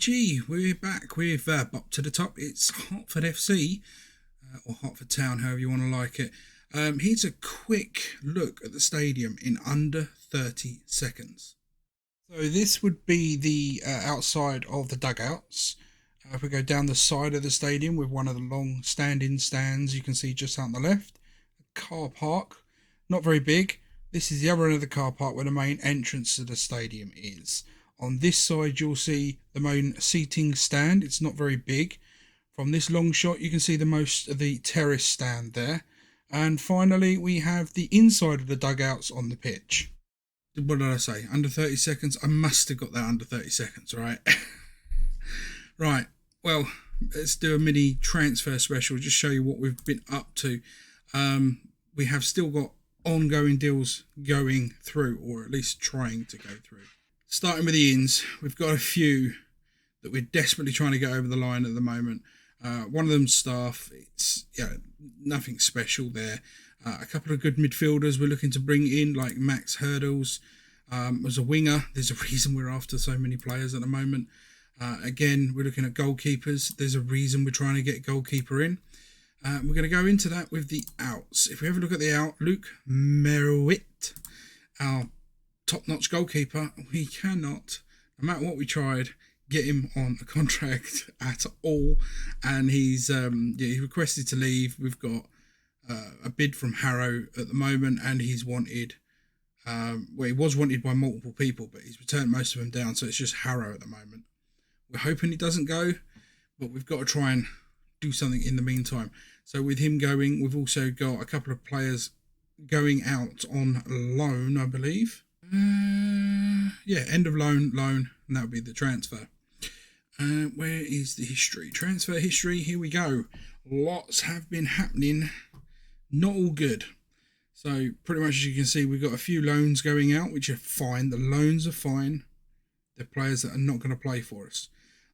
GG, we're back with Up to the Top. It's Hertford FC, or Hertford Town, however you want to like it. Here's a quick look at the stadium in under 30 seconds. So this would be the outside of the dugouts. If we go down the side of the stadium with one of the long standing stands, you can see just out on the left. A car park, not very big. This is the other end of the car park where the main entrance to the stadium is. On this side, you'll see the main seating stand. It's not very big. From this long shot, you can see the most of the terrace stand there. And finally, we have the inside of the dugouts on the pitch. What did I say? Under 30 seconds? I must have got that under 30 seconds, right? Right. Well, let's do a mini transfer special. Just show you what we've been up to. We have still got ongoing deals going through, or at least trying to go through. Starting with the ins, we've got a few that we're desperately trying to get over the line at the moment. One of them's staff. It's nothing special there. A couple of good midfielders we're looking to bring in, like Max Hurdles. As a winger, there's a reason we're after so many players at the moment. Again, we're looking at goalkeepers. There's a reason we're trying to get a goalkeeper in. We're going to go into that with the outs. If we have a look at the out, Luke Merwitt, our top-notch goalkeeper, we cannot, no matter what we tried, get him on a contract at all. And he's he requested to leave. We've got a bid from Harrow at the moment, and he's wanted. He was wanted by multiple people, but he's returned most of them down, so it's just Harrow at the moment. We're hoping he doesn't go, but we've got to try and do something in the meantime. So with him going, we've also got a couple of players going out on loan, I believe. End of loan, and that would be the transfer. Where is the history? Transfer history, here we go. Lots have been happening, not all good. So pretty much as you can see, we've got a few loans going out, which are fine. The loans are fine. They're players that are not going to play for us.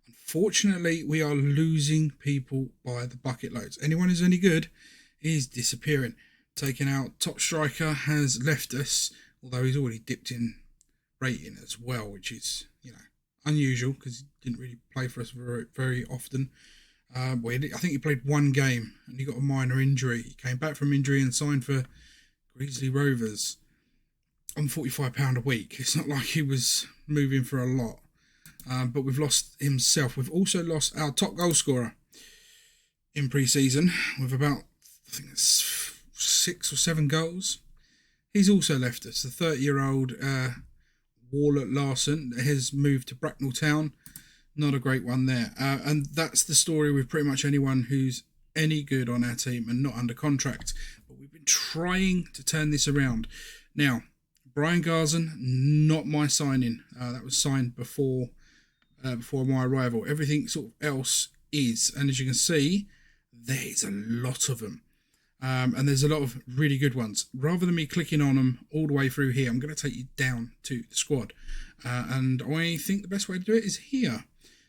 Unfortunately, we are losing people by the bucket loads. Anyone who's any good is disappearing. Taken out, top striker has left us, although he's already dipped in rating as well, which is, unusual because he didn't really play for us very, very often. I think he played one game and he got a minor injury. He came back from injury and signed for Greasley Rovers on £45 a week. It's not like he was moving for a lot. But we've lost himself. We've also lost our top goal scorer in pre-season with about, I think it's 6 or 7 goals. He's also left us. The 30-year-old Warlock Larson has moved to Bracknell Town. Not a great one there. And that's the story with pretty much anyone who's any good on our team and not under contract. But we've been trying to turn this around. Now, Brian Garzon, not my signing. That was signed before my arrival. Everything sort of else is. And as you can see, there's a lot of them. And there's a lot of really good ones. Rather than me clicking on them all the way through here, I'm going to take you down to the squad. And I think the best way to do it is here.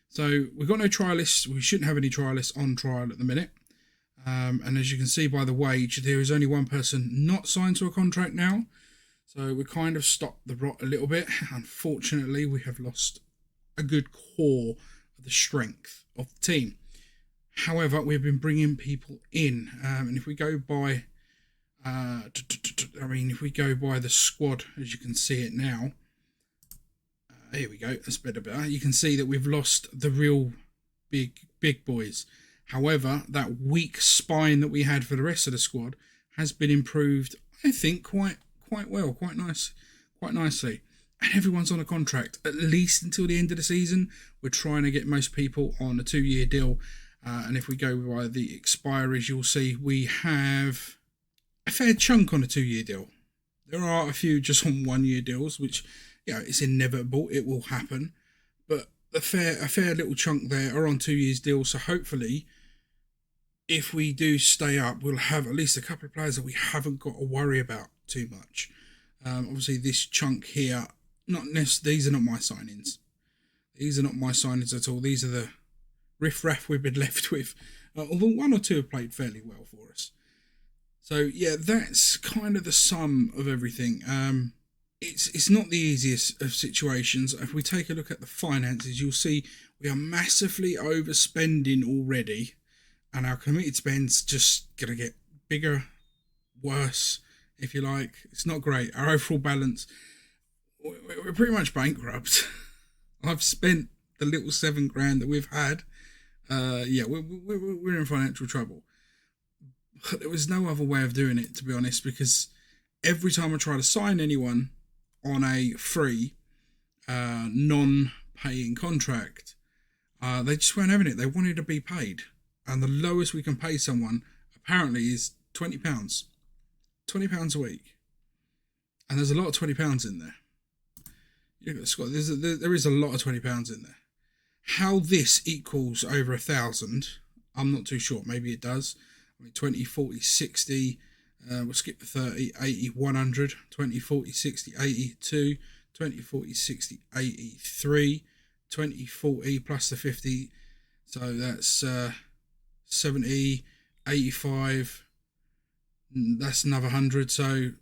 So we've got no trialists. We shouldn't have any trialists on trial at the minute. And as you can see by the wage, there is only one person not signed to a contract now. So we kind of stopped the rot a little bit. Unfortunately, we have lost a good core of the strength of the team. However, we've been bringing people in, and if we go by, if we go by the squad as you can see it now, here we go. That's better. You can see that we've lost the real big boys. However, that weak spine that we had for the rest of the squad has been improved, I think, quite well, quite nicely. And everyone's on a contract, at least until the end of the season. We're trying to get most people on a 2-year deal. And if we go by the expiries, you'll see we have a fair chunk on a 2-year deal. There are a few just on 1-year deals, which, it's inevitable. It will happen. But a fair little chunk there are on 2 years deals. So hopefully, if we do stay up, we'll have at least a couple of players that we haven't got to worry about too much. Obviously, this chunk here, these are not my signings. These are not my signings at all. These are the riff-raff we've been left with. Although 1 or 2 have played fairly well for us. So, yeah, that's kind of the sum of everything. it's not the easiest of situations. If we take a look at the finances, you'll see we are massively overspending already, and our committed spend's just gonna get bigger, worse, if you like. It's not great. Our overall balance, we're pretty much bankrupt. I've spent the little £7,000 that we've had. Yeah, we're in financial trouble. But there was no other way of doing it, to be honest, because every time I try to sign anyone on a free, non-paying contract, they just weren't having it. They wanted to be paid, and the lowest we can pay someone apparently is £20, £20 a week, and there's a lot of £20 in there. Scott, there is a lot of £20 in there. How this equals over 1,000, I'm not too sure. Maybe it does. I mean, 20, 40, 60. We'll skip the 30, 80, 100, 20, 40, 60, 82, 20, 40, 60, 83, 20, 40 plus the 50. So that's 70, 85. That's another 100. So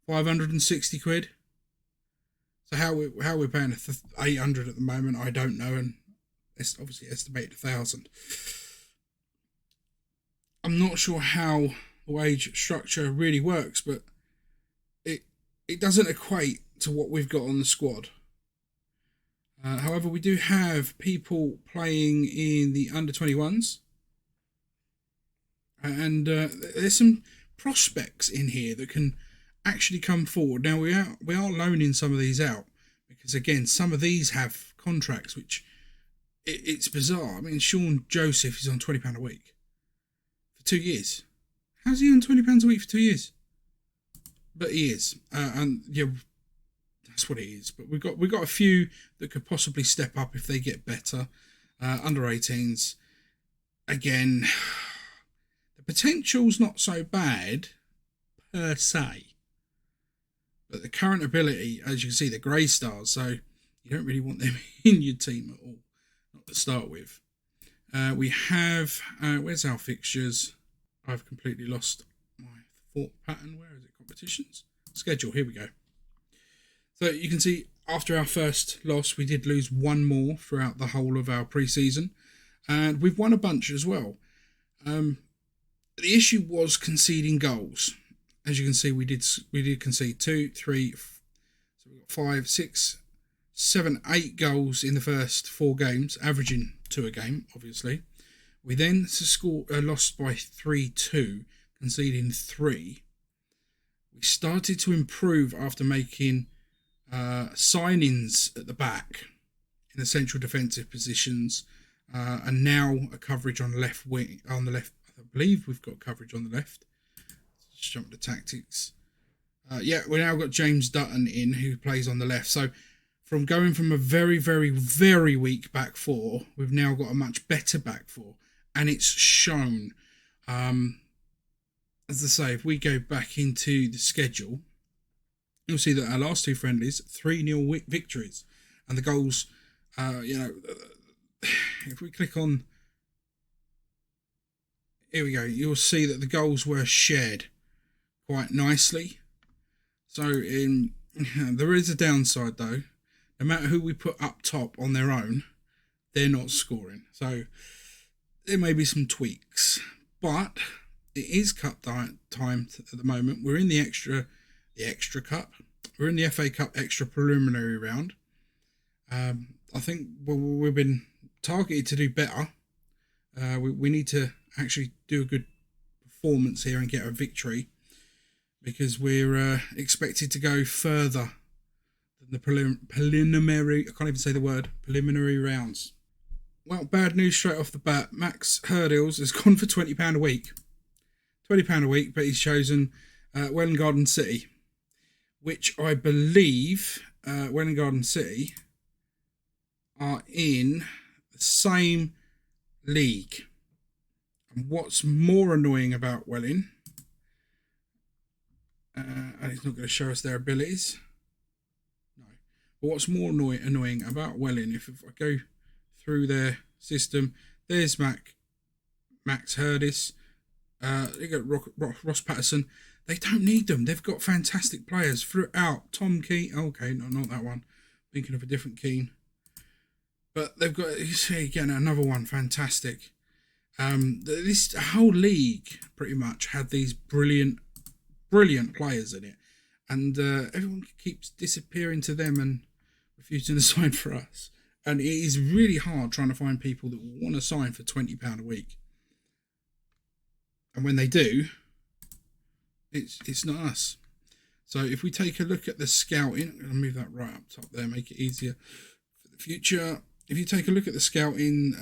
560 quid. So how we're paying 800 at the moment, I don't know, and it's obviously estimated 1,000. I'm not sure how the wage structure really works, but it doesn't equate to what we've got on the squad. However, we do have people playing in the under 21s, and there's some prospects in here that can actually come forward. Now we are loaning some of these out because again, some of these have contracts which it's bizarre. I mean, Sean Joseph is on £20 a week for 2 years. How's he on £20 a week for 2 years? But he is, and yeah, that's what it is. But we've got a few that could possibly step up if they get better. Under 18s, again, the potential's not so bad per se. But the current ability, as you can see, the grey stars, so you don't really want them in your team at all, not to start with. We have, where's our fixtures? I've completely lost my thought pattern. Where is it? Competitions? Schedule, here we go. So you can see after our first loss, we did lose one more throughout the whole of our pre-season. And we've won a bunch as well. The issue was conceding goals. As you can see, we did concede 2, 3, so we've got 5, 6, 7, 8 goals in the first 4 games, averaging 2 a game, obviously. We then lost by 3-2, conceding 3. We started to improve after making signings at the back in the central defensive positions, and now a coverage on the left wing. On the left, I believe we've got coverage on the left. Let's jump to tactics. Yeah, we now got James Dutton in, who plays on the left. So from going from a very, very, very weak back four, we've now got a much better back four, and it's shown. As I say, if we go back into the schedule, you'll see that our last 2 friendlies, 3-0 victories, and the goals. If we click on, here we go, you'll see that the goals were shared quite nicely. So there is a downside though. No matter who we put up top on their own, they're not scoring. So there may be some tweaks, but it is cup time at the moment. We're in the extra cup. We're in the FA Cup extra preliminary round. I think we've been targeted to do better. We need to actually do a good performance here and get a victory, because we're expected to go further than the preliminary. I can't even say the word preliminary rounds. Well, bad news straight off the bat. Max Hurdles has gone for £20 a week. £20 a week, but he's chosen Welwyn Garden City, which I believe Welwyn Garden City are in the same league. And what's more annoying about Welwyn, and it's not going to show us their abilities. No. But what's more annoying about Welwyn, if I go through their system, there's Max Hurdis. You got Ross Patterson. They don't need them. They've got fantastic players throughout. Tom Keane. Okay, no, not that one. Thinking of a different Keane. But they've got, you see again, another one. Fantastic. This whole league pretty much had these brilliant players in it. And everyone keeps disappearing to them and refusing to sign for us. And it is really hard trying to find people that want to sign for £20 a week. And when they do, it's not us. So if we take a look at the scouting, I'm going to move that right up top there, make it easier for the future. If you take a look at the scouting,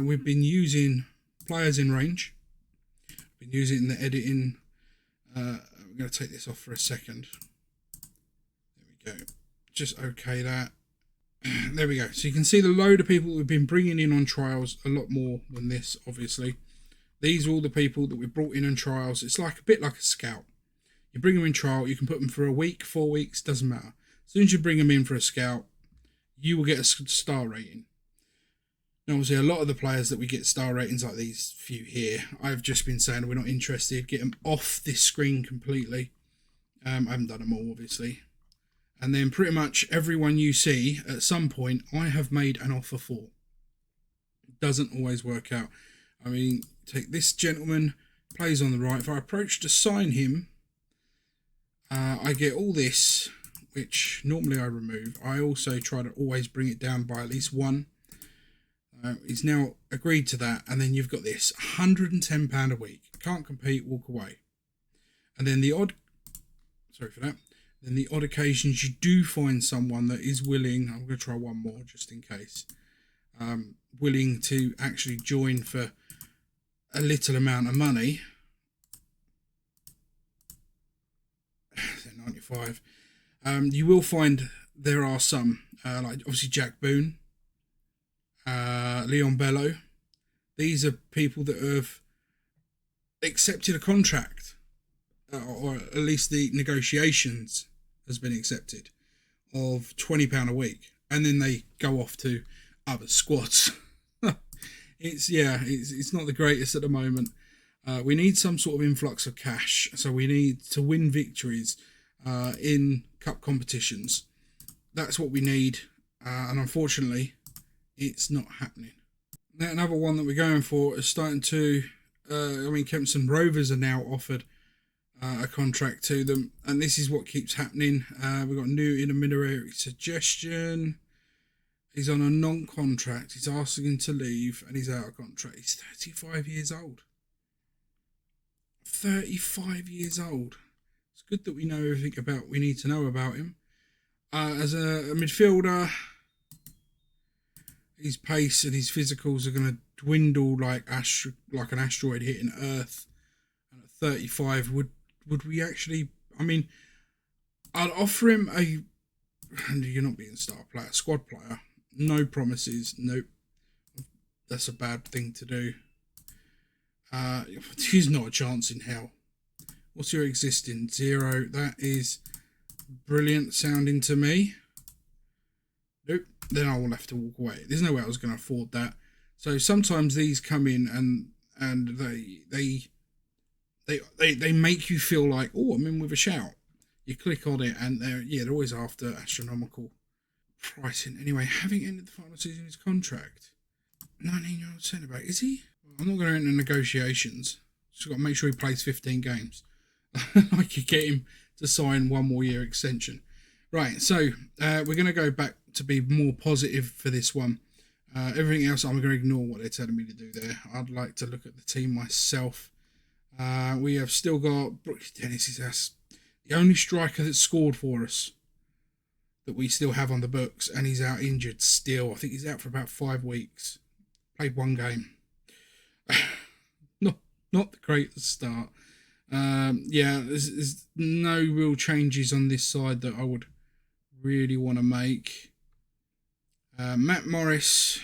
we've been using players in range. Been using the editing. We're going to take this off for a second. There we go. Just okay that. There we go. So you can see the load of people that we've been bringing in on trials, a lot more than this, obviously. These are all the people that we've brought in on trials. It's like a bit like a scout. You bring them in trial, you can put them for a week, 4 weeks, doesn't matter. As soon as you bring them in for a scout, you will get a star rating. Now, obviously, a lot of the players that we get star ratings, like these few here, I've just been saying we're not interested. Get them off this screen completely. I haven't done them all, obviously. And then pretty much everyone you see, at some point, I have made an offer for. It doesn't always work out. I mean, take this gentleman, plays on the right. If I approach to sign him, I get all this, which normally I remove. I also try to always bring it down by at least one. He's now agreed to that. And then you've got this, £110 a week. Can't compete, walk away. And then the odd occasions you do find someone that is willing, I'm going to try one more just in case, willing to actually join for a little amount of money. 95. You will find there are some, like obviously Jack Boone, Leon Bello. These are people that have accepted a contract, or at least the negotiations has been accepted, of £20 a week, and then they go off to other squads. It's not the greatest at the moment. We need some sort of influx of cash, so we need to win victories in cup competitions. That's what we need, and unfortunately, it's not happening. Now, another one that we're going for is starting to. Kempston Rovers are now offered a contract to them, and this is what keeps happening. We've got new intermediary suggestion. He's on a non-contract. He's asking him to leave, and he's out of contract. He's 35 years old. 35 years old. It's good that we know everything about we need to know about him. As a midfielder, his pace and his physicals are going to dwindle like an asteroid hitting Earth. And at 35, would we actually? I mean, I'd offer him a. And you're not being a star player, squad player. No promises. Nope. That's a bad thing to do. He's not a chance in hell. What's your existing? 0. That is brilliant sounding to me. Nope. Then I will have to walk away. There's no way I was going to afford that. So sometimes these come in and they make you feel like, oh, I'm in with a shout. You click on it and they're always after astronomical pricing. Anyway, having ended the final season of his contract, 19-year-old centre back, is he? I'm not going to enter negotiations. Just got to make sure he plays 15 games. I could get him to sign 1 more year extension. Right, so we're going to go back to be more positive for this one. Everything else, I'm going to ignore what they're telling me to do there. I'd like to look at the team myself. We have still got Brooks Dennis is the only striker that scored for us that we still have on the books, and he's out injured still. I think he's out for about 5 weeks. Played 1 game. not the greatest start. There's no real changes on this side that I would really want to make. Matt Morris,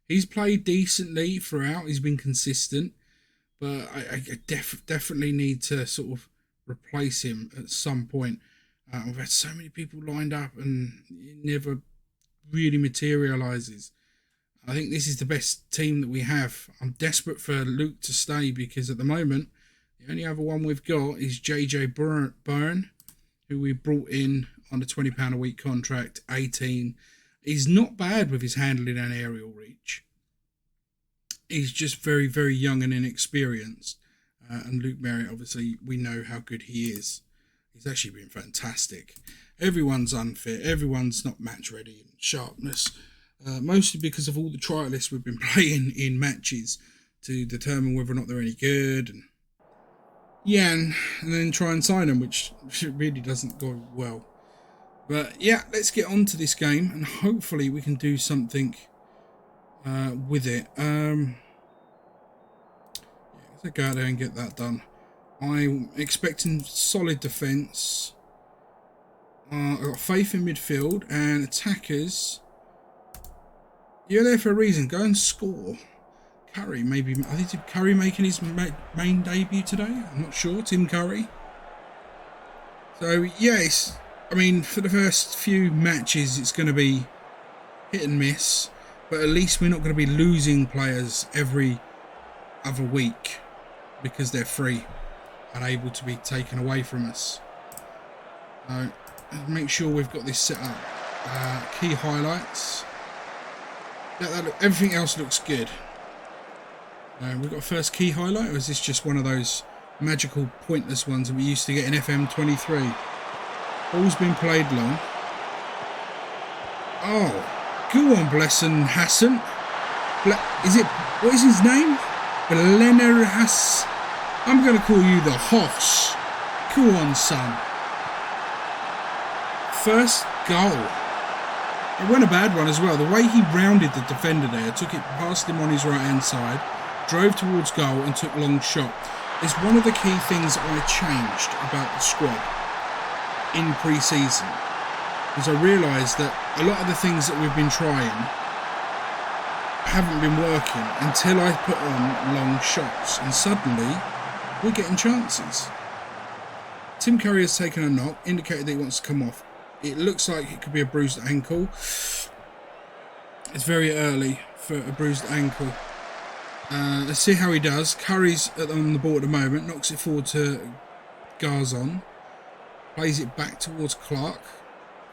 he's played decently throughout. He's been consistent, but I definitely need to sort of replace him at some point. We've had so many people lined up and it never really materialises. I think this is the best team that we have. I'm desperate for Luke to stay because at the moment The only other one we've got is JJ Byrne, who we brought in on a £20 a week contract, 18. He's not bad with his handling and aerial reach. He's just very, very young and inexperienced. And Luke Merritt, obviously, we know how good he is. He's actually been fantastic. Everyone's unfit. Everyone's not match ready in sharpness. Mostly because of all the trialists we've been playing in matches to determine whether or not they're any good. And yeah, and then try and sign them, which really doesn't go well. But yeah, let's get on to this game and hopefully we can do something with it. Let's go out there and get that done. I'm expecting solid defence. I've got faith in midfield and attackers. You're there for a reason. Go and score. Curry, maybe. I think Curry making his main debut today. I'm not sure. Tim Curry. So, yes. I mean, for the first few matches, it's going to be hit and miss. But at least we're not going to be losing players every other week because they're free and able to be taken away from us. So, make sure we've got this set up. Key highlights. Everything else looks good. We've got a first key highlight, or is this just one of those magical pointless ones that we used to get in FM23? Ball's been played long. Oh, go on, Blesson Hassan. What is his name? Blenner Hass. I'm going to call you the Hoss. Go on, son. First goal. It wasn't a bad one as well. The way he rounded the defender there, took it past him on his right hand side, drove towards goal and took long shot. It's one of the key things I changed about the squad in pre-season, because I realised that a lot of the things that we've been trying haven't been working until I put on long shots, and suddenly we're getting chances. Tim Curry has taken a knock, indicated that he wants to come off. It looks like it could be a bruised ankle. It's very early for a bruised ankle. Let's see how he does. Curry's on the ball at the moment. Knocks it forward to Garzon. Plays it back towards Clark.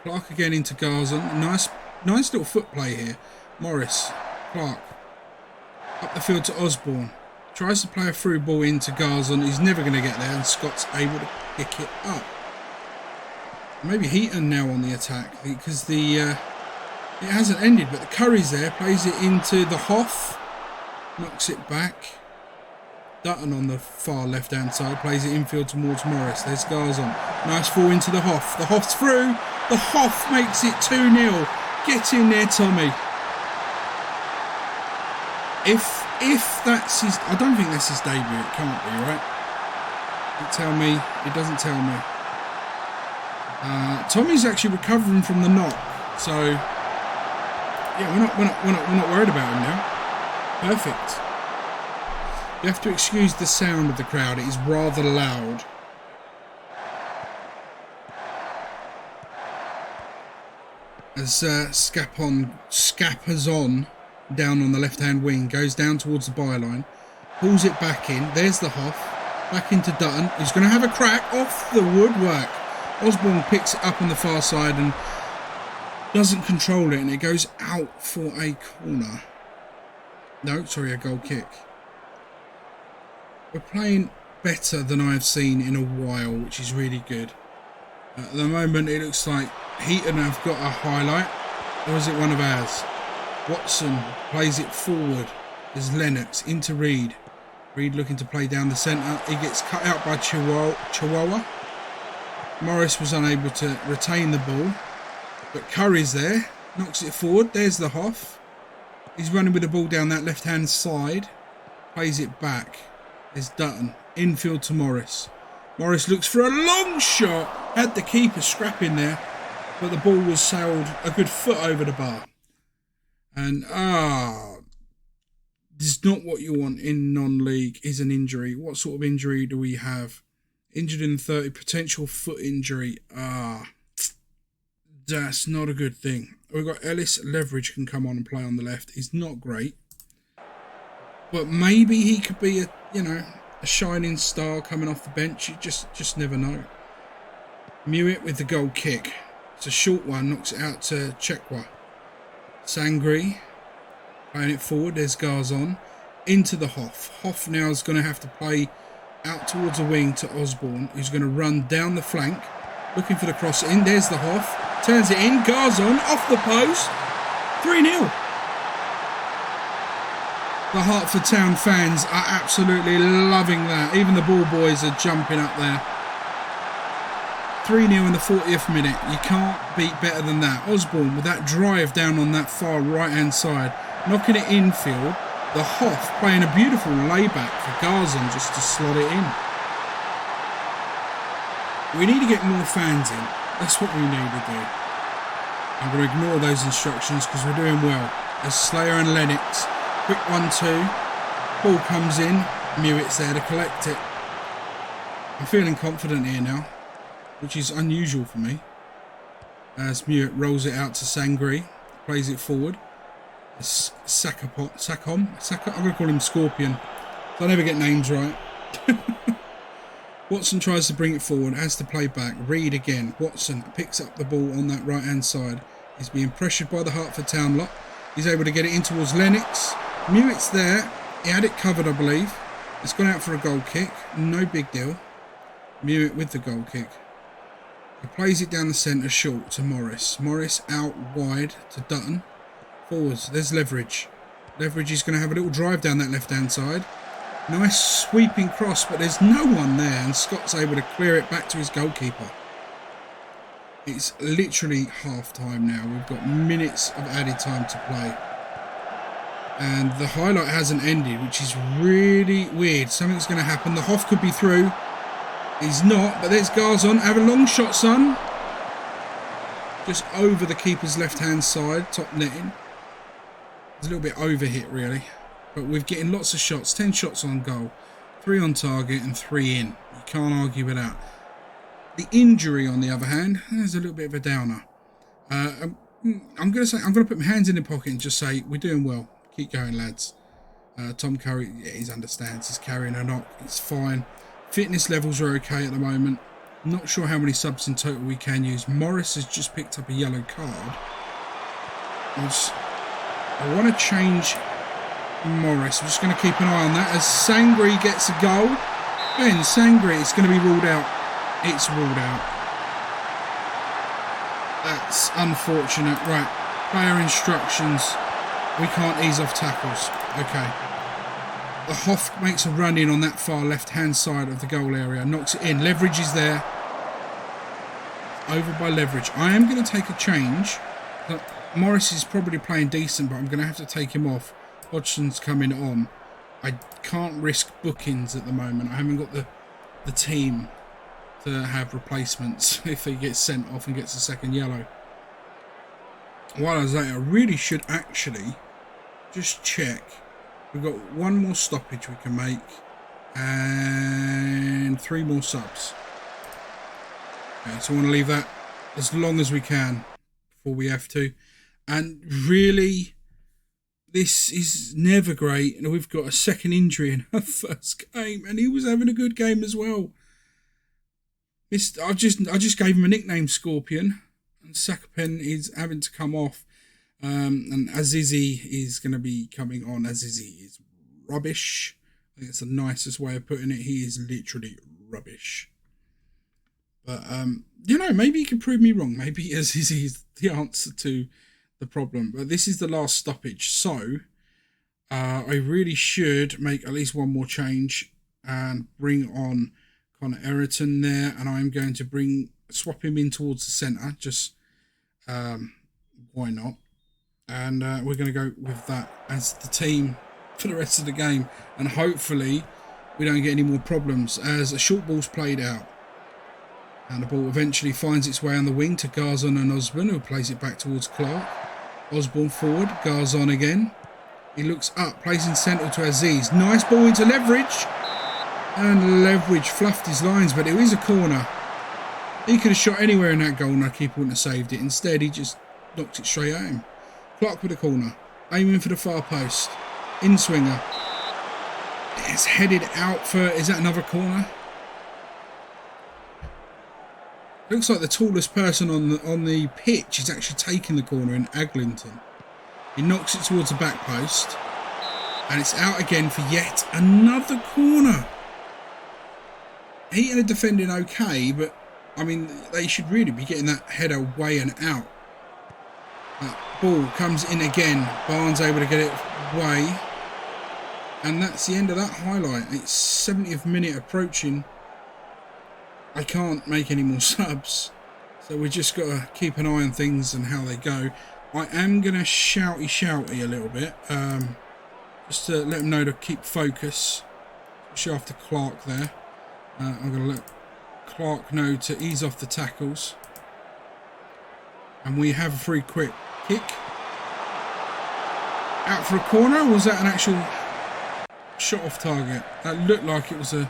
Clark again into Garzon. Nice little foot play here. Morris. Clark. Up the field to Osborne. Tries to play a through ball into Garzon. He's never going to get there, and Scott's able to pick it up. Maybe Heaton now on the attack, because it hasn't ended, but the Curry's there, plays it into the Hoff, knocks it back. Dutton on the far left hand side, plays it infield towards Morris. There's Garzon. Nice fall into the Hoff. The Hoff's through. The Hoff makes it 2-0. Get in there, Tommy. If that's his, I don't think that's his debut. It can't be, right? It doesn't tell me. Tommy's actually recovering from the knock, so yeah, we're not worried about him now. Perfect. You have to excuse the sound of the crowd; it is rather loud. As Scapazon down on the left-hand wing goes down towards the byline, pulls it back in. There's the Hoff, back into Dutton. He's going to have a crack off the woodwork. Osborne picks it up on the far side and doesn't control it, and it goes out for a corner. No, sorry, a goal kick. We're playing better than I've seen in a while, which is really good. At the moment, it looks like Heaton have got a highlight, or is it one of ours? Watson plays it forward. There's Lennox into Reed. Reed looking to play down the centre. He gets cut out by Chihuahua. Morris was unable to retain the ball, but Curry's there, knocks it forward. There's the Hoff. He's running with the ball down that left-hand side, plays it back. There's Dutton, infield to Morris. Morris looks for a long shot, had the keeper scrapping there, but the ball was sailed a good foot over the bar. And this is not what you want in non-league, is an injury. What sort of injury do we have? Injured in 30, potential foot injury. That's not a good thing. We've got Ellis Leverage can come on and play on the left. He's not great, but maybe he could be a a shining star coming off the bench. You just never know. Mewett with the goal kick. It's a short one, knocks it out to Chekwa. Sangri playing it forward. There's Garzon into the Hoff. Hoff now is going to have to play out towards the wing to Osborne, who's going to run down the flank, looking for the cross in. There's the Hoff. Turns it in. Garzon off the post. 3-0. The Hertford Town fans are absolutely loving that. Even the ball boys are jumping up there. 3-0 in the 40th minute. You can't beat better than that. Osborne with that drive down on that far right-hand side, knocking it infield. The Hoff playing a beautiful layback for Garzon just to slot it in. We need to get more fans in. That's what we need to do. I'm going to ignore those instructions because we're doing well. As Slayer and Lennox. Quick 1-2. Ball comes in. Mewett's there to collect it. I'm feeling confident here now, which is unusual for me. As Mewett rolls it out to Sangri. Plays it forward. Saka, I'm going to call him Scorpion. I never get names right. Watson tries to bring it forward, has to play back. Reed again. Watson picks up the ball on that right hand side. He's being pressured by the Hertford Town lot. He's able to get it in towards Lennox. Mewett's there. He had it covered, I believe. It's gone out for a goal kick. No big deal. Mewett with the goal kick. He plays it down the centre short to Morris. Morris out wide to Dutton. Forwards, there's Leverage. Leverage is going to have a little drive down that left-hand side. Nice sweeping cross, but there's no one there, and Scott's able to clear it back to his goalkeeper. It's literally half-time now. We've got minutes of added time to play. And the highlight hasn't ended, which is really weird. Something's going to happen. The Hoff could be through. He's not, but there's Garzon. Have a long shot, son. Just over the keeper's left-hand side, top netting. It's a little bit over-hit, really. But we're getting lots of shots. 10 shots on goal. 3 on target and 3 in. You can't argue with that. The injury, on the other hand, is a little bit of a downer. I'm going to put my hands in the pocket and just say, we're doing well. Keep going, lads. Tom Curry, yeah, he understands. He's carrying a knock. It's fine. Fitness levels are okay at the moment. Not sure how many subs in total we can use. Morris has just picked up a yellow card. I want to change Morris. I'm just going to keep an eye on that as Sangri gets a goal. Ben Sangri, it's going to be ruled out. It's ruled out. That's unfortunate. Right, player instructions. We can't ease off tackles. Okay. The Hoff makes a run in on that far left-hand side of the goal area. Knocks it in. Leverage is there. Over by Leverage. I am going to take a change. Morris is probably playing decent, but I'm going to have to take him off. Hodgson's coming on. I can't risk bookings at the moment. I haven't got the team to have replacements if he gets sent off and gets a second yellow. While I was there, I really should actually just check. We've got 1 more stoppage we can make and 3 more subs. Okay, so I want to leave that as long as we can before we have to. And really, this is never great. And we've got a second injury in our first game, and he was having a good game as well. I just gave him a nickname, Scorpion, and Sakapen is having to come off. And Azizi is going to be coming on. Azizi is rubbish. I think it's the nicest way of putting it. He is literally rubbish. But, maybe he can prove me wrong. Maybe Azizi is the answer to the problem. But this is the last stoppage. So, I really should make at least 1 more change and bring on Connor Eriton there. And I'm going to swap him in towards the centre. Just, why not? And we're going to go with that as the team for the rest of the game. And hopefully we don't get any more problems as a short ball's played out. And the ball eventually finds its way on the wing to Garzon and Osborne, who plays it back towards Clark. Osborne forward, Garzon again. He looks up, plays in centre to Aziz. Nice ball into Leverage. And Leverage fluffed his lines, but it is a corner. He could have shot anywhere in that goal and our keeper wouldn't have saved it. Instead, he just knocked it straight at him. Clark with a corner, aiming for the far post. In-swinger. It's headed out for, is that another corner? Looks like the tallest person on the pitch is actually taking the corner in Eglinton. He knocks it towards the back post. And it's out again for yet another corner. Heaton are defending okay, but I mean, they should really be getting that header away and out. Ball comes in again. Barnes able to get it away. And that's the end of that highlight. It's 70th minute approaching. I can't make any more subs. So we just got to keep an eye on things and how they go. I am going to shouty a little bit. Just to let them know to keep focus. Especially after Clark there. I'm going to let Clark know to ease off the tackles. And we have a free quick kick. Out for a corner, or was that an actual shot off target? That looked like it was a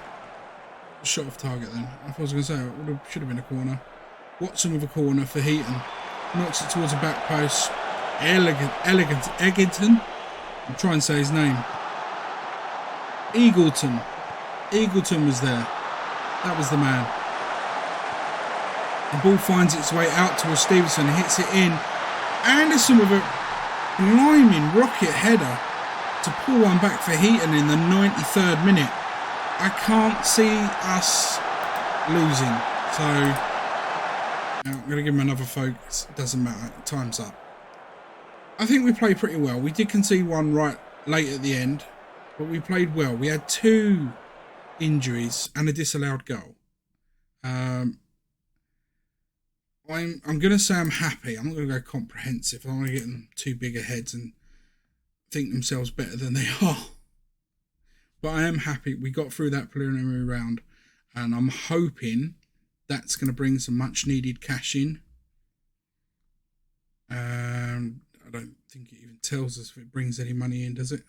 shot off target then. I was going to say it should have been a corner. Watson with a corner for Heaton. Knocks it towards the back post. Eggington. I'm trying to say his name. Eagleton. Eagleton was there. That was the man. The ball finds its way out towards Stevenson. Hits it in. Anderson with a blimey rocket header to pull one back for Heaton in the 93rd minute. I can't see us losing. So I'm going to give him another focus. It doesn't matter. Time's up. I think we played pretty well. We did concede one right late at the end, but we played well. We had 2 injuries and a disallowed goal. I'm going to say I'm happy. I'm not going to go comprehensive. I don't want to get them too big a heads and think themselves better than they are. But I am happy we got through that preliminary round, and I'm hoping that's going to bring some much needed cash in. I don't think it even tells us if it brings any money in, does it?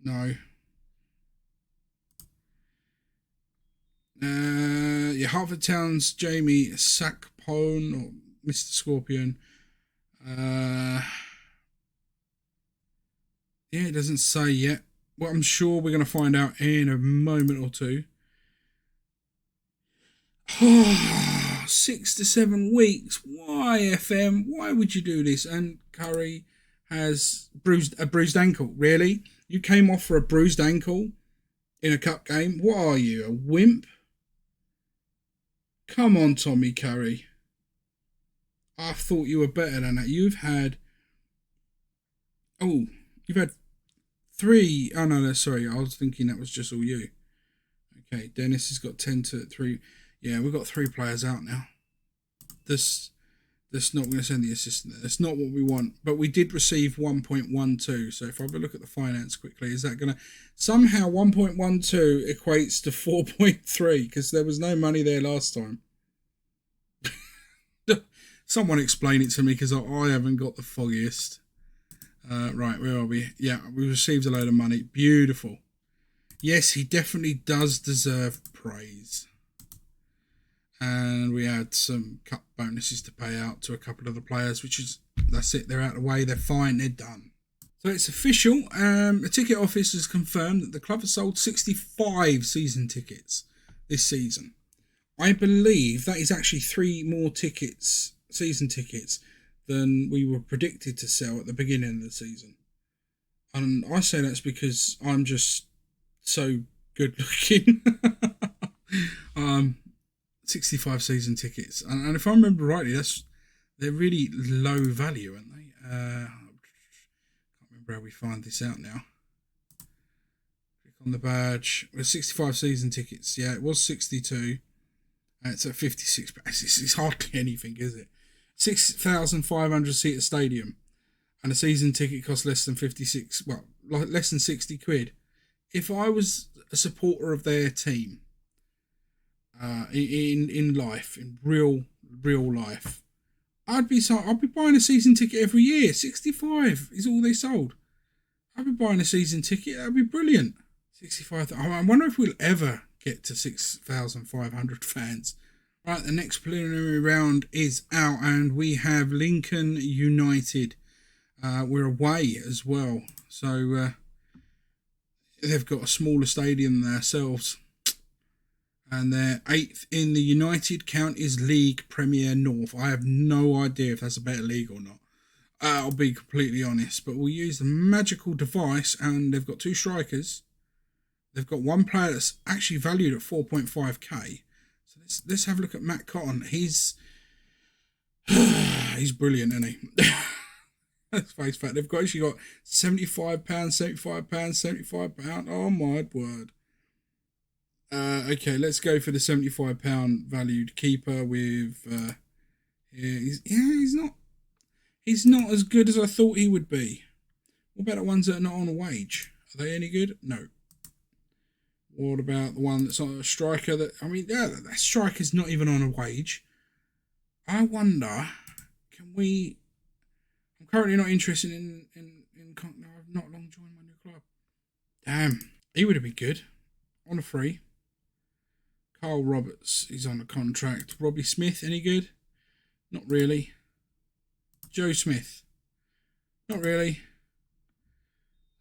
No. Yeah, Hertford Town's Jamie Sackpone, or Mr. Scorpion. Yeah, it doesn't say yet. Well, I'm sure we're going to find out in a moment or two. 6 to 7 weeks. Why, FM? Why would you do this? And Curry has a bruised ankle. Really? You came off for a bruised ankle in a cup game? What are you, a wimp? Come on, Tommy Curry. I thought you were better than that. You've had 3. Oh, no, sorry. I was thinking that was just all you. Okay, Dennis has got 10 to 3. Yeah, we've got 3 players out now. That's not going to send the assistant there. That's not what we want. But we did receive 1.12. So if I have a look at the finance quickly, is that going to... Somehow 1.12 equates to 4.3 because there was no money there last time. Someone explain it to me because I haven't got the foggiest. Right, where are we? Yeah, we received a load of money. Beautiful. Yes, he definitely does deserve praise. And we had some cup bonuses to pay out to a couple of the players, that's it. They're out of the way. They're fine. They're done. So it's official. The ticket office has confirmed that the club has sold 65 season tickets this season. I believe that is actually 3 more season tickets, than we were predicted to sell at the beginning of the season. And I say that's because I'm just so good looking. 65 season tickets. And if I remember rightly, they're really low value, aren't they? Can't remember how we find this out now. Click on the badge. Well, 65 season tickets. Yeah, it was 62. It's at 56. It's hardly anything, is it? 6,500 seater stadium, and a season ticket costs less than 56. Well, like less than 60 quid. If I was a supporter of their team, in life, in real life, I'd be buying a season ticket every year. 65 is all they sold. I'd be buying a season ticket. That'd be brilliant. 65. I wonder if we'll ever get to 6,500 fans. Right, the next preliminary round is out, and we have Lincoln United. We're away as well, so they've got a smaller stadium than ourselves. And they're 8th in the United Counties League Premier North. I have no idea if that's a better league or not. I'll be completely honest. But we'll use the magical device, and they've got 2 strikers. They've got 1 player that's actually valued at 4.5k. So let's have a look at Matt Cotton. He's brilliant, isn't he? Let's face fact. They've actually got £75, £75, £75. Oh my word. Okay, let's go for the £75 valued keeper with. He's not as good as I thought he would be. What about the ones that are not on a wage? Are they any good? No. What about the one that's on a striker? That striker's not even on a wage. I wonder, can we? I'm currently not interested in. No, I've not long joined my new club. Damn, he would have been good on a free. Carl Roberts, he's on a contract. Robbie Smith, any good? Not really. Joe Smith, not really.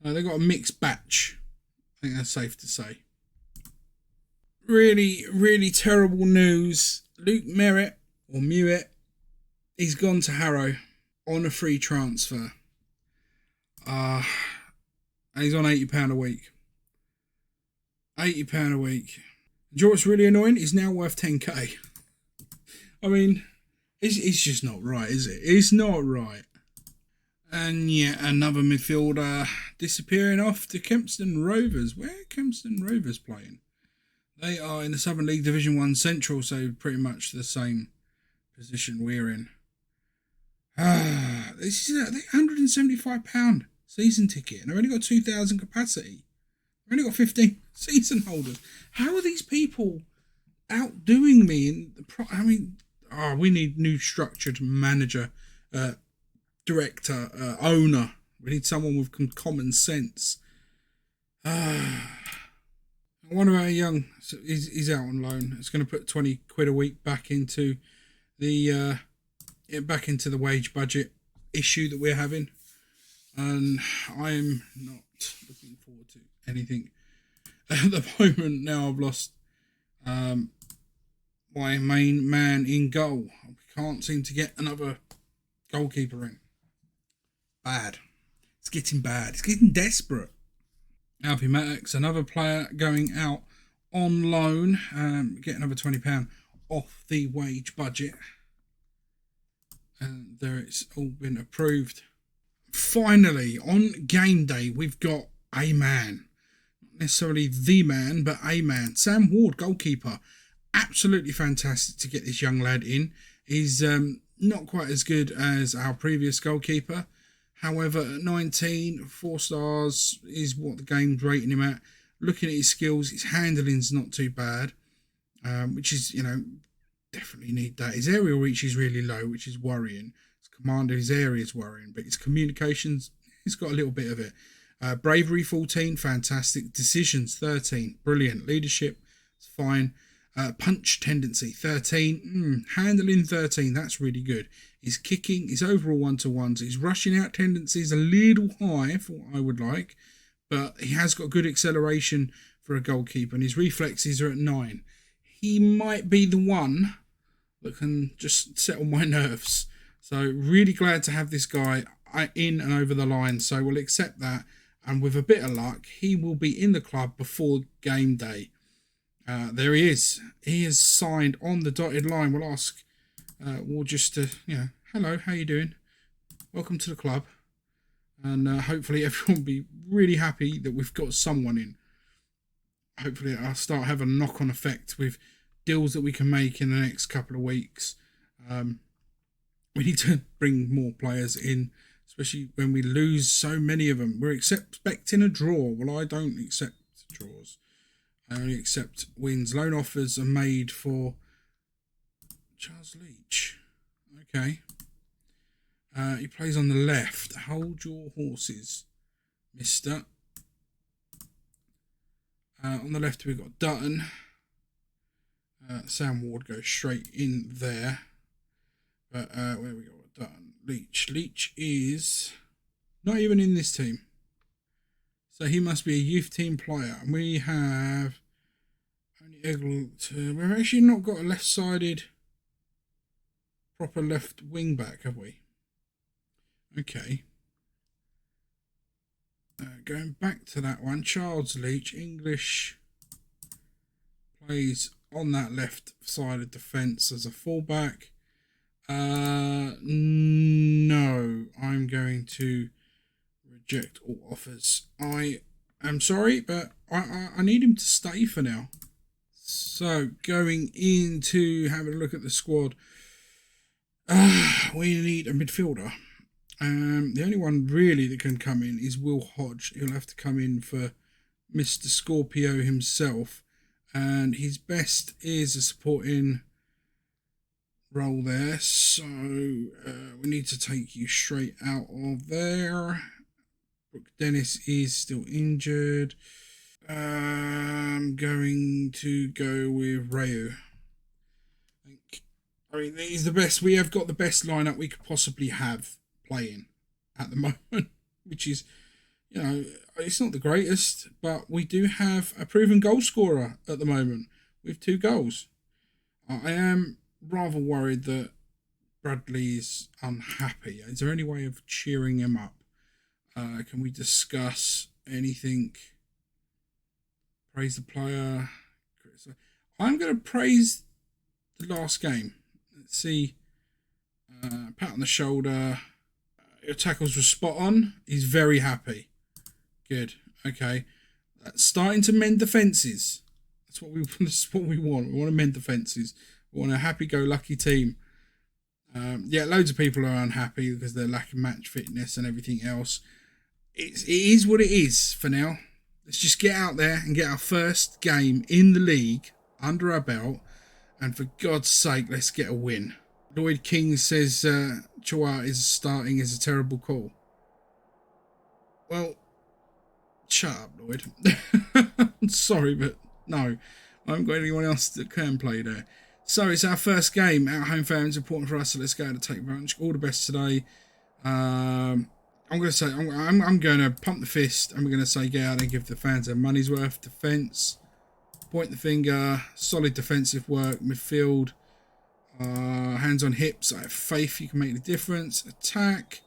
They've got a mixed batch. I think that's safe to say. Really, really terrible news. Luke Merritt, or Mewett, he's gone to Harrow on a free transfer. And he's on £80 a week. £80 a week. Do you know what's really annoying? He's now worth 10k. I mean, it's just not right, is it? It's not right. And yet another midfielder disappearing off to Kempston Rovers. Where are Kempston Rovers playing? They are in the Southern League Division 1 Central, so pretty much the same position we're in. This is a £175 season ticket, and I've only got 2,000 capacity. I've only got 15 season holders. How are these people outdoing me? We need new structured manager, director, owner. We need someone with common sense. One of our young, he's out on loan. It's going to put 20 quid a week back into the wage budget issue that we're having, and I'm not looking forward to anything at the moment. Now I've lost my main man in goal. We can't seem to get another goalkeeper in. Bad. It's getting bad. It's getting desperate. Alfie Maddox, another player going out on loan, get another £20 off the wage budget. And there it's all been approved. Finally, on game day, we've got a man. Not necessarily the man, but a man. Sam Ward, goalkeeper. Absolutely fantastic to get this young lad in. He's not quite as good as our previous goalkeeper. However, at 19, 4 stars is what the game's rating him at. Looking at his skills, his handling's not too bad, which is, definitely need that. His aerial reach is really low, which is worrying. His command of his area is worrying, but his communications, he's got a little bit of it. Bravery, 14, fantastic. Decisions, 13, brilliant. Leadership, it's fine. Punch tendency, 13. Handling, 13, that's really good. His kicking, his overall one-to-ones, his rushing out tendency is a little high for what I would like, but he has got good acceleration for a goalkeeper, and his reflexes are at 9. He might be the one that can just settle my nerves. So really glad to have this guy in and over the line. So we'll accept that, and with a bit of luck, he will be in the club before game day. There he is. He is signed on the dotted line. We'll ask Ward just to, hello, how you doing? Welcome to the club. And hopefully everyone will be really happy that we've got someone in. Hopefully I'll start having a knock-on effect with deals that we can make in the next couple of weeks. We need to bring more players in, especially when we lose so many of them. We're expecting a draw. Well, I don't accept draws. I only accept wins. Loan offers are made for Charles Leach. Okay. He plays on the left. Hold your horses, mister. On the left, we've got Dutton. Sam Ward goes straight in there. But where we go? Dutton. Leach. Leach is not even in this team. So he must be a youth team player. And we have only we've actually not got a left-sided proper left wing back, have we? Okay. Going back to that one, Charles Leach, English, plays on that left side of defence as a fullback. No, I'm going to reject all offers. I am sorry, but I need him to stay for now. So going into having a look at the squad, we need a midfielder. The only one really that can come in is Will Hodge. He'll have to come in for Mr. Scorpio himself, and his best is a supporting role there. So we need to take you straight out of there. Brooke Dennis is still injured. I'm going to go with Rayo. I mean, he's the best. We have got the best lineup we could possibly have playing at the moment, which is, you know, it's not the greatest, but we do have a proven goal scorer at the moment with 2 goals. I am rather worried that Bradley's unhappy. Is there any way of cheering him up? Can we discuss anything? Praise the player. I'm going to praise the last game. Let's see. Pat on the shoulder. Your tackles were spot on. He's very happy. Good. Okay. Starting to mend the fences. That's what we want. We want to mend the fences. We want a happy-go-lucky team. Yeah, loads of people are unhappy because they're lacking match fitness and everything else. It is what it is for now. Let's just get out there and get our first game in the league under our belt. And for God's sake, let's get a win. Lloyd King says Chihuahua is starting is a terrible call. Well, shut up, Lloyd. I'm sorry, but no. I haven't got anyone else that can play there. So it's our first game. Our home fans important for us, so let's go to take advantage. All the best today. I'm going to say, I'm going to pump the fist and we're going to say get out and give the fans their money's worth. Defence, point the finger, solid defensive work, midfield, hands on hips. I have faith you can make the difference. Attack,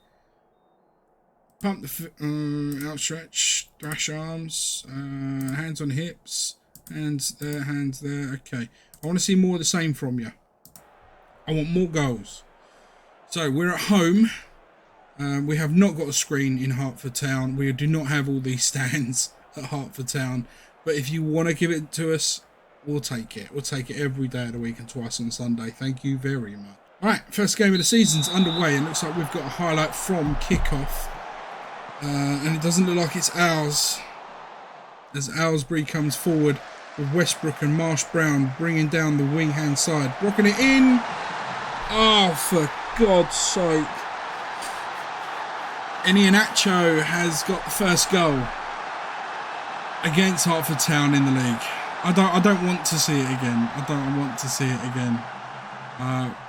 pump the outstretch, dash arms, hands on hips, hands there. Okay, I want to see more of the same from you. I want more goals. So we're at home. We have not got a screen in Hertford Town. We do not have all these stands at Hertford Town. But if you want to give it to us, we'll take it. We'll take it every day of the week and twice on Sunday. Thank you very much. All right, first game of the season's underway. And looks like we've got a highlight from kickoff. And it doesn't look like it's ours. As Aylesbury comes forward with Westbrook and Marsh Brown bringing down the wing hand side. Blocking it in. Oh, for God's sake. Iheanacho has got the first goal against Hertford Town in the league. I don't want to see it again. I don't want to see it again.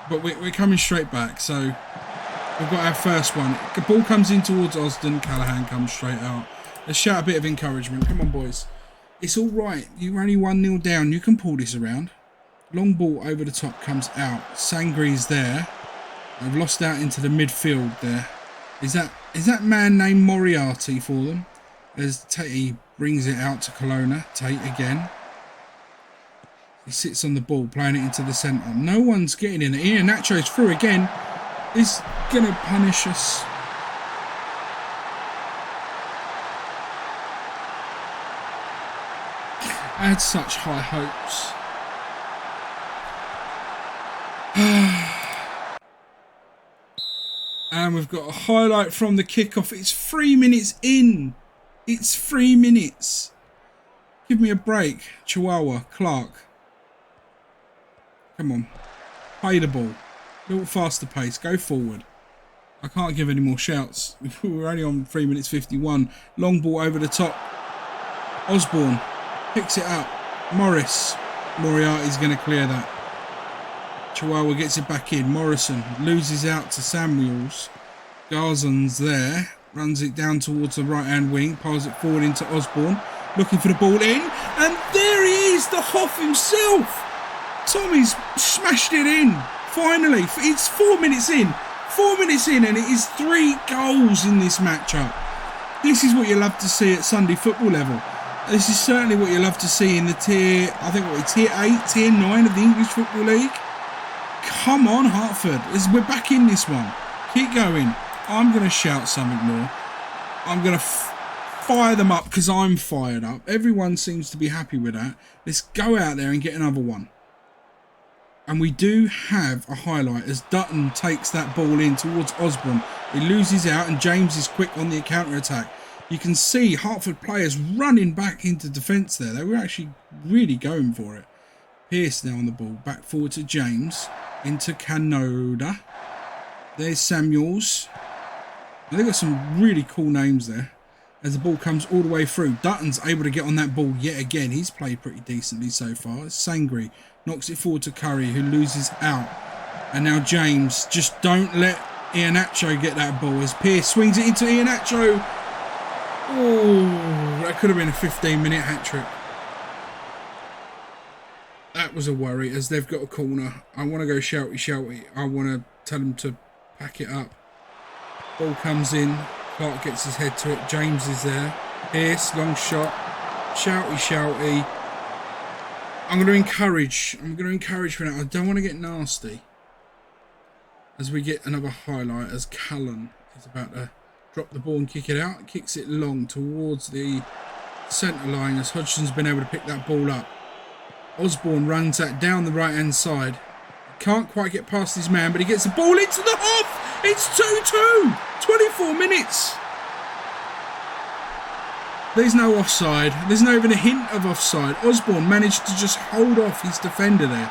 But we're coming straight back. So we've got our first one. The ball comes in towards Osden. Callaghan comes straight out. Let's shout a bit of encouragement. Come on, boys. It's all right. You're only 1-0 down. You can pull this around. Long ball over the top comes out. Sangri's there. They've lost out into the midfield there. Is that man named Moriarty for them? As Tate brings it out to Colonna. Tate again. He sits on the ball, playing it into the centre. No one's getting in it. Iheanacho's through again. He's going to punish us. I had such high hopes. And we've got a highlight from the kickoff. It's 3 minutes in. It's 3 minutes. Give me a break. Chihuahua, Clark. Come on. Play the ball. A little faster pace. Go forward. I can't give any more shouts. We're only on 3 minutes 51. Long ball over the top. Osborne picks it up. Morris. Moriarty's going to clear that. Chihuahua gets it back in. Morrison loses out to Samuels. Garzon's there. runs it down towards the right-hand wing, passes it forward into Osborne, looking for the ball in, and there he is, the Hoff himself. Tommy's smashed it in, finally. It's 4 minutes in. 4 minutes in, and it is 3 goals in this matchup. This is what you love to see at Sunday football level. This is certainly what you love to see in the tier 8, tier 9 of the English Football League. Come on, Hertford. We're back in this one. Keep going. I'm going to shout something more. I'm going to fire them up because I'm fired up. Everyone seems to be happy with that. Let's go out there and get another one. And we do have a highlight as Dutton takes that ball in towards Osborne. He loses out and James is quick on the counter-attack. You can see Hertford players running back into defence there. They were actually really going for it. Pearce now on the ball. Back forward to James. Into Canoda. There's Samuels. They've got some really cool names there. As the ball comes all the way through. Dutton's able to get on that ball yet again. He's played pretty decently so far. Sangri knocks it forward to Curry, who loses out. And now James. Just don't let Iheanacho get that ball. As Pearce swings it into Iheanacho. Oh, that could have been a 15-minute hat-trick. That was a worry, as they've got a corner. I want to go shouty. I want to tell them to pack it up. Ball comes in. Clark gets his head to it. James is there. Pearce, long shot. Shouty. I'm going to encourage for that. I don't want to get nasty. As we get another highlight, as Callan is about to drop the ball and kick it out. Kicks it long towards the centre line as Hodgson's been able to pick that ball up. Osborne runs that down the right hand side. Can't quite get past his man, but he gets the ball into the Hoff. It's 2-2. 24 minutes. There's no offside. There's not even a hint of offside. Osborne managed to just hold off his defender there.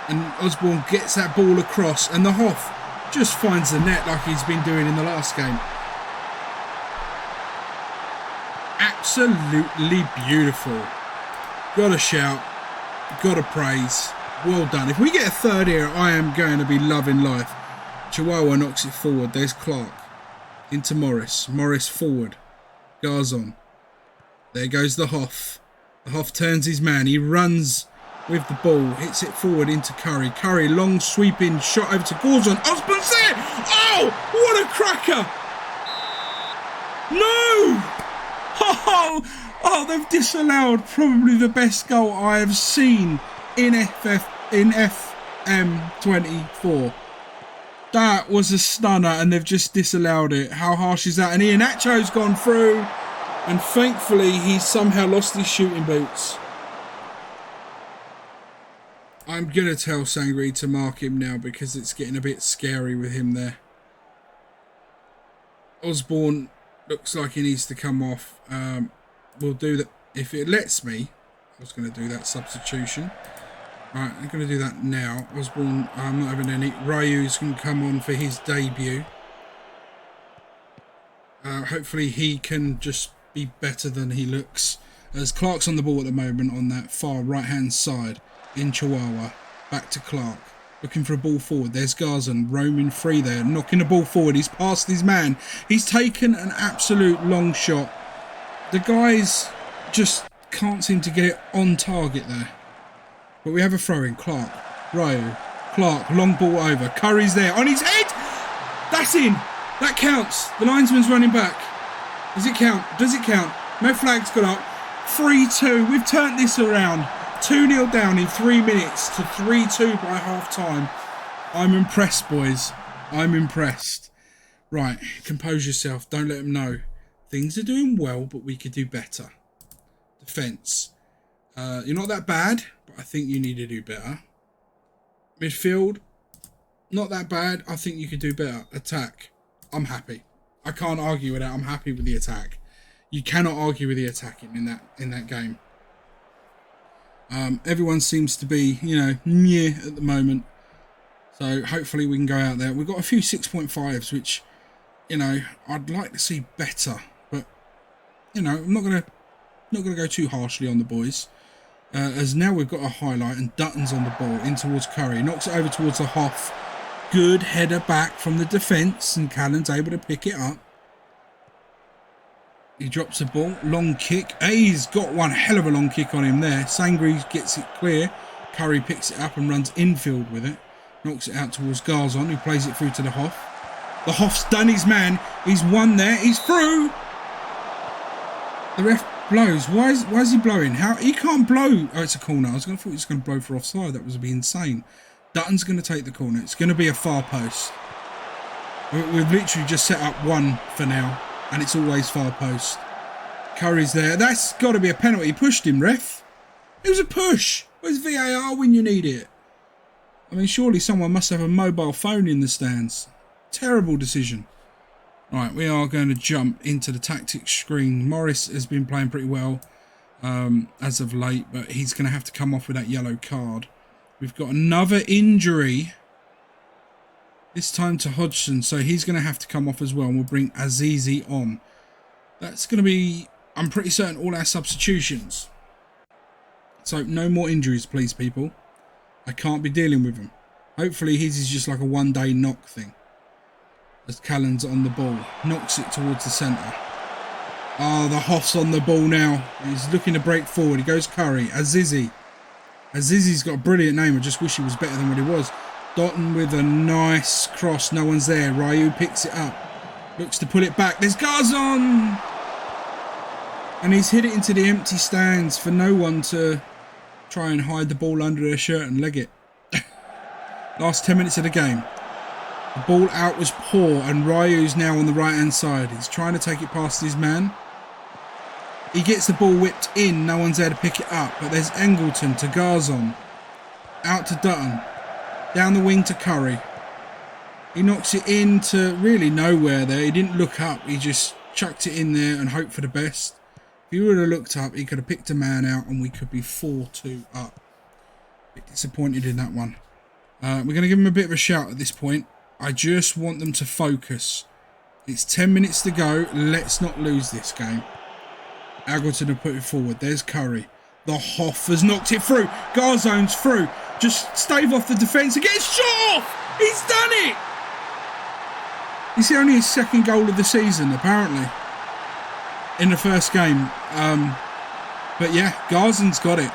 And Osborne gets that ball across, and the Hoff just finds the net like he's been doing in the last game. Absolutely beautiful. Gotta shout. Gotta praise. Well done. If we get a third here, I am going to be loving life. Chihuahua knocks it forward. There's Clark. Into Morris. Morris forward. Garzon. There goes the Hoff. The Hoff turns his man. He runs with the ball. Hits it forward into Curry. Curry, long sweeping shot over to Garzon. Osborne's there! Oh! What a cracker! No! Oh, they've disallowed probably the best goal I have seen in FM24. That was a stunner, and they've just disallowed it. How harsh is that? And Iheanacho's gone through, and thankfully he's somehow lost his shooting boots. I'm going to tell Sangri to mark him now because it's getting a bit scary with him there. Osborne looks like he needs to come off. We'll do that if it lets me. I was going to do that substitution. Right, I'm going to do that now. Osborne, I'm not having any. Ryu's going to come on for his debut. Hopefully he can just be better than he looks. As Clark's on the ball at the moment on that far right-hand side in Chihuahua. Back to Clark. Looking for a ball forward. There's Garzon roaming free there. Knocking the ball forward. He's past his man. He's taken an absolute long shot. The guys just can't seem to get it on target there. But we have a throw in. Clark. Ryu. Clark. Long ball over. Curry's there. On his head! That's in. That counts. The linesman's running back. Does it count? Does it count? No flag's got up. 3-2. We've turned this around. 2-0 down in 3 minutes to 3-2 by half time. I'm impressed, boys. I'm impressed. Right. Compose yourself. Don't let them know. Things are doing well, but we could do better. Defence. You're not that bad, but I think you need to do better. Midfield. Not that bad. I think you could do better. Attack. I'm happy. I can't argue with that. I'm happy with the attack. You cannot argue with the attacking in that game. Everyone seems to be, meh at the moment. So hopefully we can go out there. We've got a few 6.5s, which, I'd like to see better. But, I'm not gonna go too harshly on the boys. As now we've got a highlight and Dutton's on the ball in towards Curry. Knocks it over towards the Hoff. Good header back from the defence and Callan's able to pick it up. He drops the ball. Long kick. He's got one hell of a long kick on him there. Sangre gets it clear. Curry picks it up and runs infield with it. Knocks it out towards Garzon, who plays it through to the Hoff. The Hoff's done his man. He's won there. He's through. The ref blows. Why is he blowing? How he can't blow? Oh, it's a corner. I thought he was going to blow for offside. That would be insane. Dutton's going to take the corner. It's going to be a far post. We've literally just set up one for now, and it's always far post. Curry's there. That's got to be a penalty. He pushed him, ref. It was a push. Where's VAR when you need it? I mean, surely someone must have a mobile phone in the stands. Terrible decision. Right, we are going to jump into the tactics screen. Morris has been playing pretty well as of late, but he's going to have to come off with that yellow card. We've got another injury, this time to Hodgson, so he's going to have to come off as well, and we'll bring Azizi on. That's going to be, I'm pretty certain, all our substitutions. So no more injuries, please, people. I can't be dealing with them. Hopefully his is just like a one-day knock thing. As Callan's on the ball, knocks it towards the centre. Oh, the Hoff's on the ball now. He's looking to break forward. He goes Curry. Azizi. Azizi's got a brilliant name. I just wish he was better than what he was. Dotton with a nice cross. No one's there. Ryu picks it up. Looks to pull it back. There's Garzon! And he's hit it into the empty stands for no one to try and hide the ball under their shirt and leg it. Last 10 minutes of the game. The ball out was poor, and Ryu's now on the right-hand side. He's trying to take it past his man. He gets the ball whipped in. No one's there to pick it up. But there's Engleton to Garzon. Out to Dutton. Down the wing to Curry. He knocks it into really nowhere there. He didn't look up. He just chucked it in there and hoped for the best. If he would have looked up, he could have picked a man out and we could be 4-2 up. A bit disappointed in that one. We're going to give him a bit of a shout at this point. I just want them to focus. It's 10 minutes to go. Let's not lose this game. Aggleton have put it forward. There's Curry. The Hoff has knocked it through. Garzon's through. Just stave off the defence and get his shot off. He's done it. It's only his second goal of the season, apparently, in the first game. But yeah, Garzon's got it.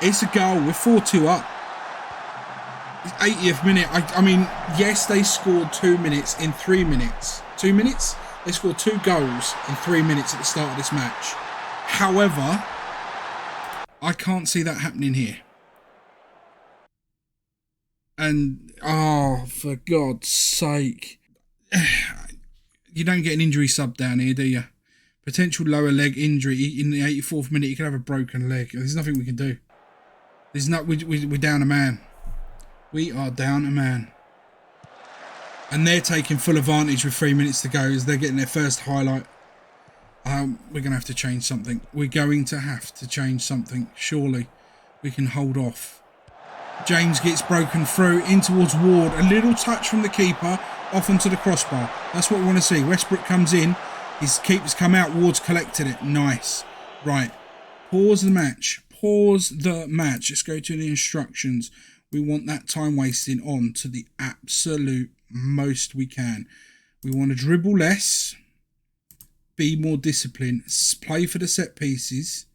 It's a goal. We're 4-2 up. 80th minute. I mean, yes, they scored 2 minutes in 3 minutes. 2 minutes? They scored 2 goals in 3 minutes at the start of this match. However, I can't see that happening here. And, oh, for God's sake. You don't get an injury sub down here, do you? Potential lower leg injury in the 84th minute. You could have a broken leg. There's nothing we can do. We're down a man. We are down a man. And they're taking full advantage with 3 minutes to go as they're getting their first highlight. We're going to have to change something. We're going to have to change something. Surely we can hold off. James gets broken through in towards Ward. A little touch from the keeper off onto the crossbar. That's what we want to see. Westbrook comes in. His keeper's come out. Ward's collected it. Nice. Right. Pause the match. Pause the match. Let's go to the instructions. We want that time wasting on to the absolute most we can. We want to dribble less, be more disciplined, play for the set pieces.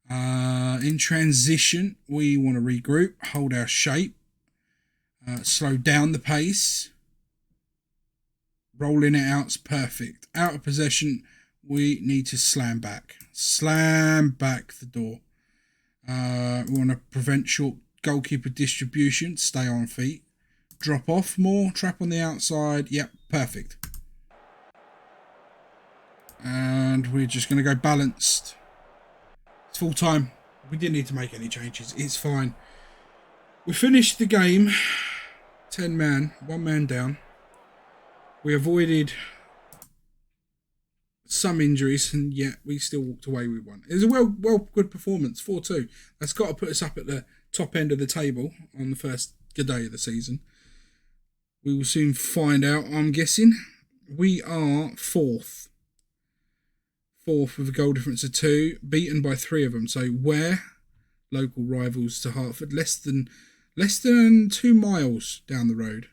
In transition, we want to regroup, hold our shape, slow down the pace. Rolling it out's perfect. Out of possession, we need to slam back. Slam back the door. We want to prevent short goalkeeper distribution, stay on feet, drop off more, trap on the outside. Yep, perfect. And we're just going to go balanced. It's full time. We didn't need to make any changes. It's fine. We finished the game. 10 man, 1 man down. We avoided some injuries, and yet we still walked away with one. It was a good performance, 4-2. That's got to put us up at the top end of the table on the first good day of the season. We will soon find out, I'm guessing. We are fourth with a goal difference of 2, beaten by 3 of them. So Ware, local rivals to Hertford, less than 2 miles down the road.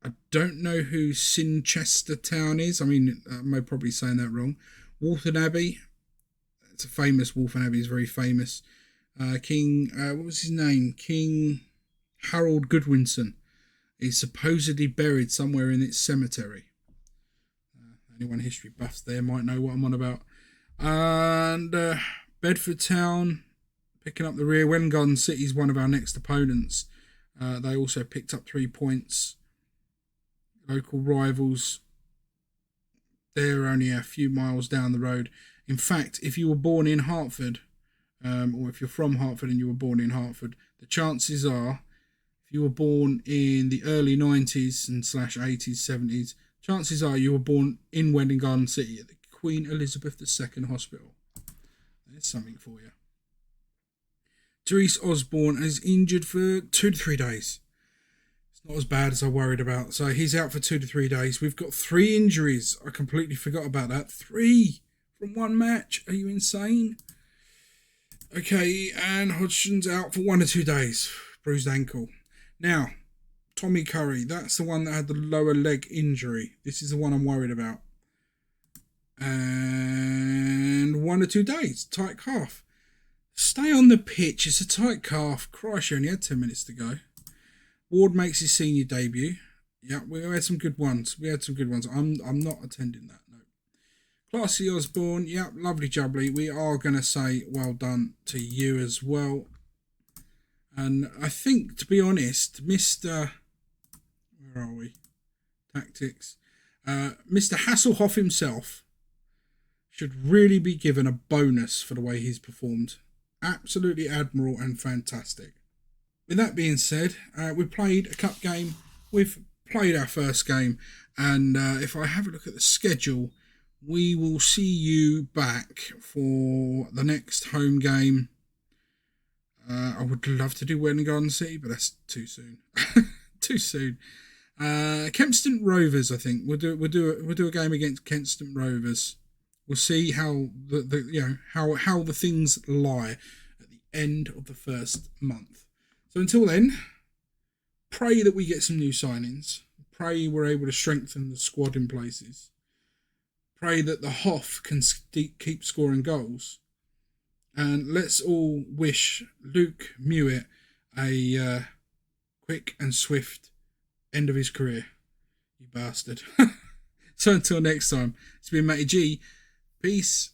I don't know who Sinchester Town is. I mean, I'm probably saying that wrong. Walton Abbey. It's a famous Walton Abbey. Is very famous. King, what was his name? King Harold Goodwinson. He's supposedly buried somewhere in its cemetery. Anyone history buffs there might know what I'm on about. And Bedford Town picking up the rear. Wellington City is one of our next opponents. They also picked up 3 points. Local rivals. They're only a few miles down the road. In fact, if you were born in Hertford, or if you're from Hertford and you were born in Hertford, the chances are, if you were born in the early 90s and /80s, 70s, chances are you were born in Wedding Garden City at the Queen Elizabeth II Hospital. There's something for you. Therese Osborne is injured for 2 to 3 days. It's not as bad as I worried about. So he's out for 2 to 3 days. We've got 3 injuries. I completely forgot about that. 3 from one match. Are you insane? Okay, and Hodgson's out for 1 or 2 days. Bruised ankle. Now, Tommy Curry. That's the one that had the lower leg injury. This is the one I'm worried about. And 1 or 2 days. Tight calf. Stay on the pitch. It's a tight calf. Christ, you only had 10 minutes to go. Ward makes his senior debut. Yeah, we had some good ones. I'm not attending that. No. Classy Osborne. Yeah, lovely jubbly. We are going to say well done to you as well. And I think, to be honest, Mr. Where are we? Tactics. Mr. Hasselhoff himself should really be given a bonus for the way he's performed. Absolutely admirable and fantastic. With that being said, we've played a cup game. We've played our first game. And if I have a look at the schedule, we will see you back for the next home game. I would love to do Wedding Garden City, but that's too soon. Too soon. Kempston Rovers, I think. We'll do a game against Kempston Rovers. We'll see how how the things lie at the end of the first month. So until then, pray that we get some new signings. Pray we're able to strengthen the squad in places. Pray that the Hoff can keep scoring goals. And let's all wish Luke Mewett a quick and swift end of his career. You bastard. So until next time, it's been Matty G. Peace.